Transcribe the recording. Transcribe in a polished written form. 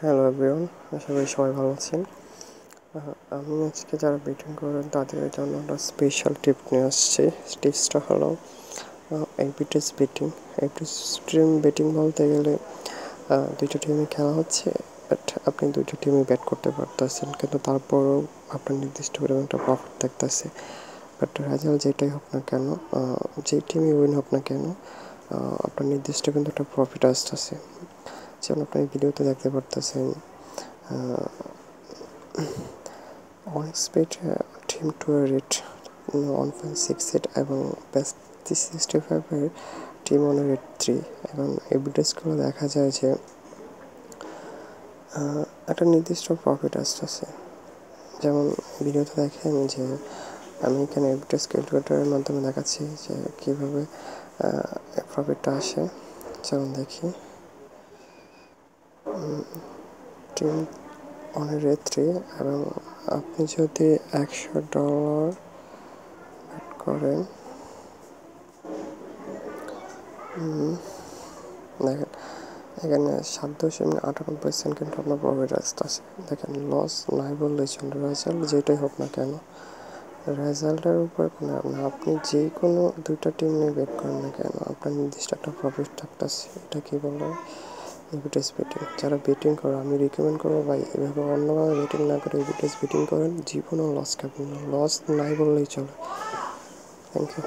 Hello everyone, আশা করি সবাই ভালো আছেন। আমি আজকে যারা বেটিং করেন তাদের জন্য একটা স্পেশাল টিপ নিয়ে আসছি। টিপসটা হলো এবিটেস বেটিং। এবিটেস বেটিং বলতে গেলে দুইটা টিমে খেলা হচ্ছে, বাট আপনি দুইটা টিমে ব্যাট করতে পারতেছেন, কিন্তু তারপরও আপনার নির্দিষ্ট পরিমাণ একটা প্রফিট থাকতেছে। বাট রেজাল্ট যেটাই হোক না কেন, যেই টিমই উইন হোক না কেন, আপনার নির্দিষ্ট কিন্তু একটা প্রফিট আসতেছে। যেমন আপনি ভিডিওতে দেখতে পারতেছেন, অনস্পিড টিম টু রেট 1.68 এবং বেস্ট 365 টিম ওয়ান রেট 3। এবং এই ভিডিওসগুলো দেখা যায় যে একটা নির্দিষ্ট প্রফিট আসতেছে। যেমন ভিডিওতে দেখেন যে আমি এখানে এভিডেন্স ক্যালকুলেটরের মাধ্যমে দেখাচ্ছি যে কীভাবে প্রফিটটা আসে। যেমন দেখি, টিম ওয়ান রেট 3 এবং আপনি যদি $100 করেন, দেখেন এখানে 7.98% কিন্তু আপনার প্রফিট আসতেছে। দেখেন লস নাই বললেই চলে, রেজাল্ট যেটাই হোক না কেন, রেজাল্টের উপর কোনো আপনি যে কোনো দুইটা টিম নিয়ে বেট করেন না কেন, আপনার নির্দিষ্ট একটা প্রফিট থাকতেছে। এটা কী বলে? Evidence betting. যারা বেটিং করে আমি রিকমেন্ড করবো ভাই এভাবে অন্যভাবে বেটিং না করে এভিডেন্স বেটিং করেন, জীবনও লস খাবেন না, লস নাই বললেই চলে। Thank you.